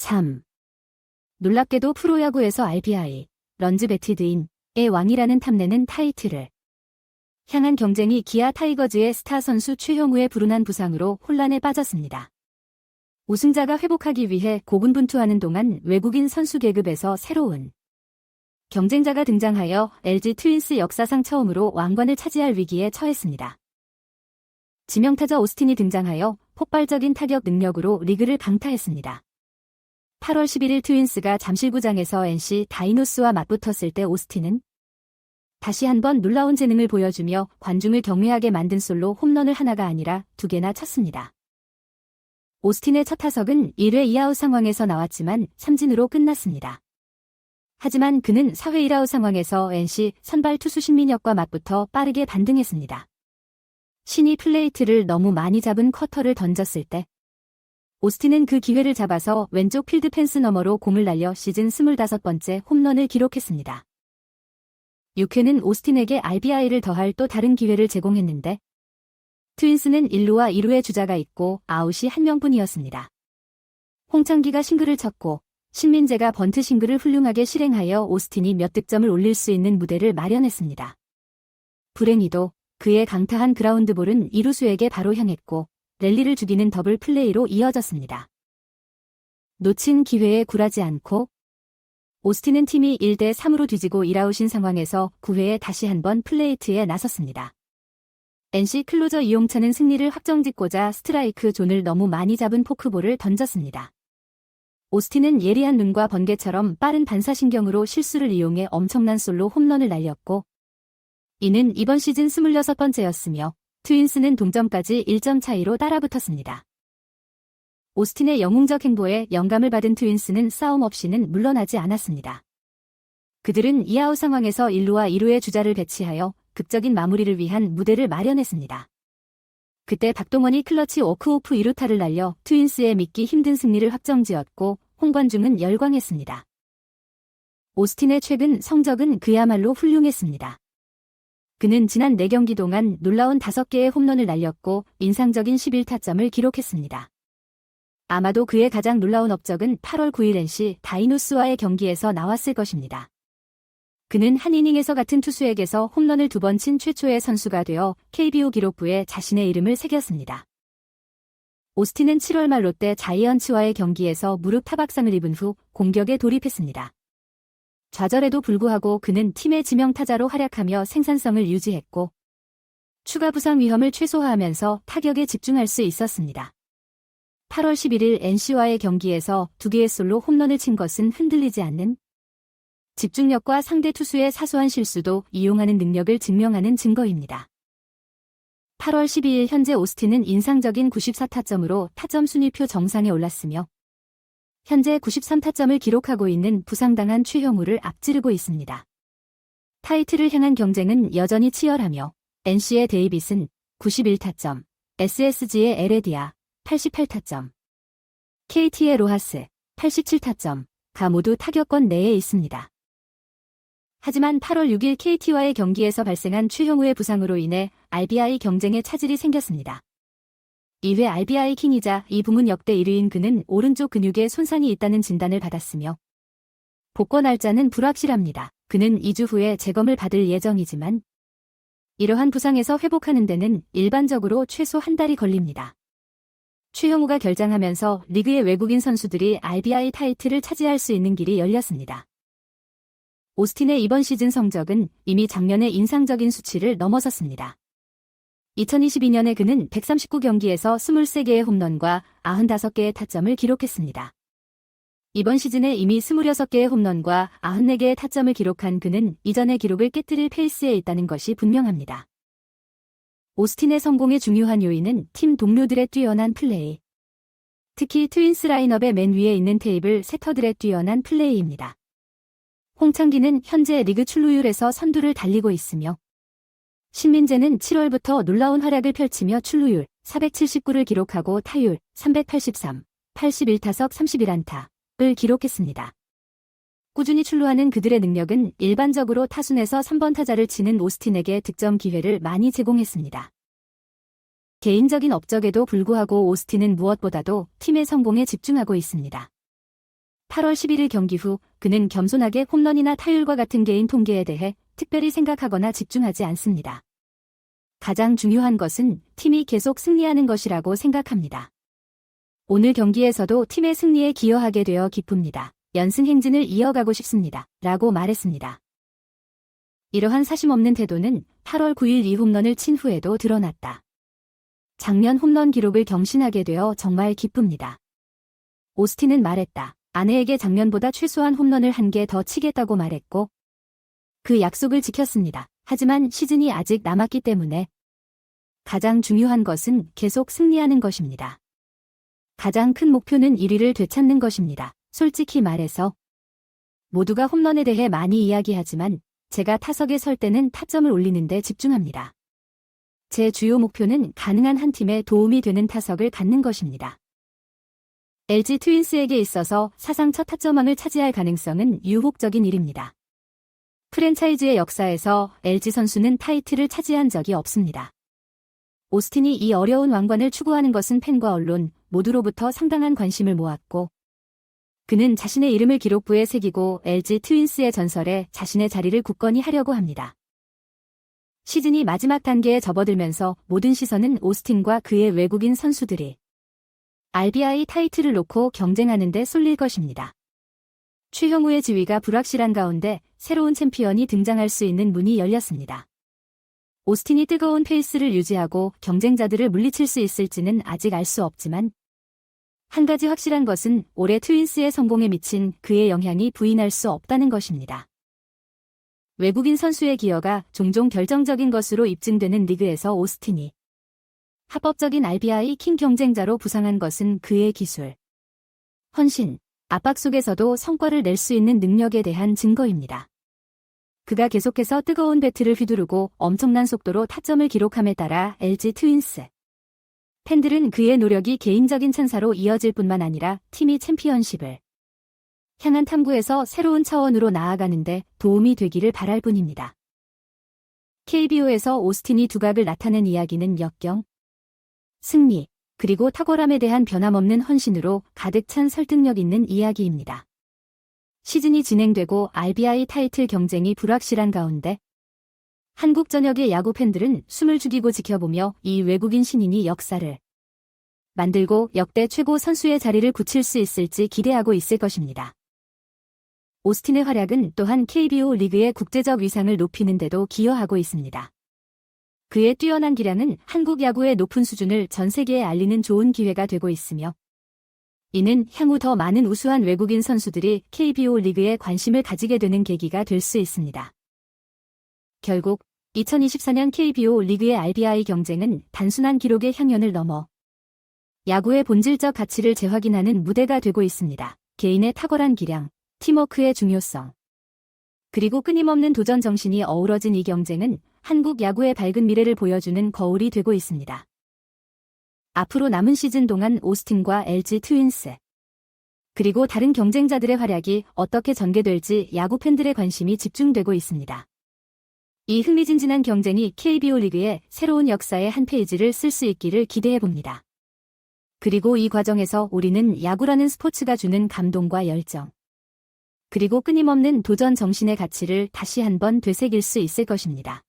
3. 놀랍게도 프로야구에서 RBI, 런즈 배티드인의 왕이라는 탐내는 타이틀을 향한 경쟁이 기아 타이거즈의 스타 선수 최형우의 불운한 부상으로 혼란에 빠졌습니다. 우승자가 회복하기 위해 고군분투하는 동안 외국인 선수 계급에서 새로운 경쟁자가 등장하여 LG 트윈스 역사상 처음으로 왕관을 차지할 위기에 처했습니다. 지명타자 오스틴이 등장하여 폭발적인 타격 능력으로 리그를 강타했습니다. 8월 11일 트윈스가 잠실구장에서 NC 다이노스와 맞붙었을 때 오스틴은 다시 한번 놀라운 재능을 보여주며 관중을 경외하게 만든 솔로 홈런을 하나가 아니라 2개나 쳤습니다. 오스틴의 첫 타석은 1회 2아웃 상황에서 나왔지만 삼진으로 끝났습니다. 하지만 그는 4회 1아웃 상황에서 NC 선발 투수 신민혁과 맞붙어 빠르게 반등했습니다. 신이 플레이트를 너무 많이 잡은 커터를 던졌을 때 오스틴은 그 기회를 잡아서 왼쪽 필드 펜스 너머로 공을 날려 시즌 25번째 홈런을 기록했습니다. 6회는 오스틴에게 RBI를 더할 또 다른 기회를 제공했는데 트윈스는 1루와 2루의 주자가 있고 아웃이 1명뿐이었습니다. 홍창기가 싱글을 쳤고 신민재가 번트 싱글을 훌륭하게 실행하여 오스틴이 몇 득점을 올릴 수 있는 무대를 마련했습니다. 불행히도 그의 강타한 그라운드볼은 이루수에게 바로 향했고 랠리를 죽이는 더블 플레이로 이어졌습니다. 놓친 기회에 굴하지 않고 오스틴은 팀이 1대 3으로 뒤지고 1아웃인 상황에서 9회에 다시 한번 플레이트에 나섰습니다. NC 클로저 이용찬은 승리를 확정짓고자 스트라이크 존을 너무 많이 잡은 포크볼을 던졌습니다. 오스틴은 예리한 눈과 번개처럼 빠른 반사신경으로 실수를 이용해 엄청난 솔로 홈런을 날렸고 이는 이번 시즌 26번째였으며 트윈스는 동점까지 1점 차이로 따라붙었습니다. 오스틴의 영웅적 행보에 영감을 받은 트윈스는 싸움 없이는 물러나지 않았습니다. 그들은 2아웃 상황에서 1루와 2루의 주자를 배치하여 극적인 마무리를 위한 무대를 마련했습니다. 그때 박동원이 클러치 워크오프 2루타를 날려 트윈스의 믿기 힘든 승리를 확정지었고 홍관중은 열광했습니다. 오스틴의 최근 성적은 그야말로 훌륭했습니다. 그는 지난 4경기 동안 놀라운 5개의 홈런을 날렸고 인상적인 11타점을 기록했습니다. 아마도 그의 가장 놀라운 업적은 8월 9일 NC 다이노스와의 경기에서 나왔을 것입니다. 그는 한 이닝에서 같은 투수에게서 홈런을 2번 친 최초의 선수가 되어 KBO 기록부에 자신의 이름을 새겼습니다. 오스틴은 7월 말 롯데 자이언츠와의 경기에서 무릎 타박상을 입은 후 공격에 돌입했습니다. 좌절에도 불구하고 그는 팀의 지명타자로 활약하며 생산성을 유지했고 추가 부상 위험을 최소화하면서 타격에 집중할 수 있었습니다. 8월 11일 NC와의 경기에서 2개의 솔로 홈런을 친 것은 흔들리지 않는 집중력과 상대 투수의 사소한 실수도 이용하는 능력을 증명하는 증거입니다. 8월 12일 현재 오스틴은 인상적인 94타점으로 타점 순위표 정상에 올랐으며 현재 93타점을 기록하고 있는 부상당한 최형우를 앞지르고 있습니다. 타이틀을 향한 경쟁은 여전히 치열하며 NC의 데이빗은 91타점, SSG의 에레디아 88타점, KT의 로하스 87타점가 모두 타격권 내에 있습니다. 하지만 8월 6일 KT와의 경기에서 발생한 최형우의 부상으로 인해 RBI 경쟁에 차질이 생겼습니다. 2회 RBI 킹이자 이 부문 역대 1위인 그는 오른쪽 근육에 손상이 있다는 진단을 받았으며 복권 날짜는 불확실합니다. 그는 2주 후에 재검을 받을 예정이지만 이러한 부상에서 회복하는 데는 일반적으로 최소 한 달이 걸립니다. 최형우가 결장하면서 리그의 외국인 선수들이 RBI 타이틀을 차지할 수 있는 길이 열렸습니다. 오스틴의 이번 시즌 성적은 이미 작년의 인상적인 수치를 넘어섰습니다. 2022년에 그는 139경기에서 23개의 홈런과 95개의 타점을 기록했습니다. 이번 시즌에 이미 26개의 홈런과 94개의 타점을 기록한 그는 이전의 기록을 깨뜨릴 페이스에 있다는 것이 분명합니다. 오스틴의 성공의 중요한 요인은 팀 동료들의 뛰어난 플레이. 특히 트윈스 라인업의 맨 위에 있는 테이블 세터들의 뛰어난 플레이입니다. 홍창기는 현재 리그 출루율에서 선두를 달리고 있으며 신민재는 7월부터 놀라운 활약을 펼치며 출루율 479를 기록하고 타율 383, 81타석 31안타를 기록했습니다. 꾸준히 출루하는 그들의 능력은 일반적으로 타순에서 3번 타자를 치는 오스틴에게 득점 기회를 많이 제공했습니다. 개인적인 업적에도 불구하고 오스틴은 무엇보다도 팀의 성공에 집중하고 있습니다. 8월 11일 경기 후 그는 겸손하게 홈런이나 타율과 같은 개인 통계에 대해 특별히 생각하거나 집중하지 않습니다. 가장 중요한 것은 팀이 계속 승리하는 것이라고 생각합니다. 오늘 경기에서도 팀의 승리에 기여하게 되어 기쁩니다. 연승 행진을 이어가고 싶습니다. 라고 말했습니다. 이러한 사심없는 태도는 8월 9일 이 홈런을 친 후에도 드러났다. 작년 홈런 기록을 경신하게 되어 정말 기쁩니다. 오스틴은 말했다. 아내에게 작년보다 최소한 홈런을 한 개 더 치겠다고 말했고 그 약속을 지켰습니다. 하지만 시즌이 아직 남았기 때문에 가장 중요한 것은 계속 승리하는 것입니다. 가장 큰 목표는 1위를 되찾는 것입니다. 솔직히 말해서 모두가 홈런에 대해 많이 이야기하지만 제가 타석에 설 때는 타점을 올리는 데 집중합니다. 제 주요 목표는 가능한 한 팀에 도움이 되는 타석을 갖는 것입니다. LG 트윈스에게 있어서 사상 첫 타점왕을 차지할 가능성은 유혹적인 일입니다. 프랜차이즈의 역사에서 LG 선수는 타이틀을 차지한 적이 없습니다. 오스틴이 이 어려운 왕관을 추구하는 것은 팬과 언론 모두로부터 상당한 관심을 모았고 그는 자신의 이름을 기록부에 새기고 LG 트윈스의 전설에 자신의 자리를 굳건히 하려고 합니다. 시즌이 마지막 단계에 접어들면서 모든 시선은 오스틴과 그의 외국인 선수들이 RBI 타이틀을 놓고 경쟁하는 데 쏠릴 것입니다. 최형우의 지위가 불확실한 가운데 새로운 챔피언이 등장할 수 있는 문이 열렸습니다. 오스틴이 뜨거운 페이스를 유지하고 경쟁자들을 물리칠 수 있을지는 아직 알 수 없지만 한 가지 확실한 것은 올해 트윈스의 성공에 미친 그의 영향이 부인할 수 없다는 것입니다. 외국인 선수의 기여가 종종 결정적인 것으로 입증되는 리그에서 오스틴이 합법적인 RBI 킹 경쟁자로 부상한 것은 그의 기술, 헌신, 압박 속에서도 성과를 낼 수 있는 능력에 대한 증거입니다. 그가 계속해서 뜨거운 배트를 휘두르고 엄청난 속도로 타점을 기록함에 따라 LG 트윈스 팬들은 그의 노력이 개인적인 찬사로 이어질 뿐만 아니라 팀이 챔피언십을 향한 탐구에서 새로운 차원으로 나아가는데 도움이 되기를 바랄 뿐입니다. KBO에서 오스틴이 두각을 나타낸 이야기는 역경, 승리, 그리고 탁월함에 대한 변함없는 헌신으로 가득 찬 설득력 있는 이야기입니다. 시즌이 진행되고 RBI 타이틀 경쟁이 불확실한 가운데 한국 전역의 야구 팬들은 숨을 죽이고 지켜보며 이 외국인 신인이 역사를 만들고 역대 최고 선수의 자리를 굳힐 수 있을지 기대하고 있을 것입니다. 오스틴의 활약은 또한 KBO 리그의 국제적 위상을 높이는 데도 기여하고 있습니다. 그의 뛰어난 기량은 한국 야구의 높은 수준을 전 세계에 알리는 좋은 기회가 되고 있으며 이는 향후 더 많은 우수한 외국인 선수들이 KBO 리그에 관심을 가지게 되는 계기가 될 수 있습니다. 결국 2024년 KBO 리그의 RBI 경쟁은 단순한 기록의 향연을 넘어 야구의 본질적 가치를 재확인하는 무대가 되고 있습니다. 개인의 탁월한 기량, 팀워크의 중요성, 그리고 끊임없는 도전 정신이 어우러진 이 경쟁은 한국 야구의 밝은 미래를 보여주는 거울이 되고 있습니다. 앞으로 남은 시즌 동안 오스틴과 LG 트윈스, 그리고 다른 경쟁자들의 활약이 어떻게 전개될지 야구 팬들의 관심이 집중되고 있습니다. 이 흥미진진한 경쟁이 KBO 리그의 새로운 역사의 한 페이지를 쓸 수 있기를 기대해봅니다. 그리고 이 과정에서 우리는 야구라는 스포츠가 주는 감동과 열정, 그리고 끊임없는 도전 정신의 가치를 다시 한번 되새길 수 있을 것입니다.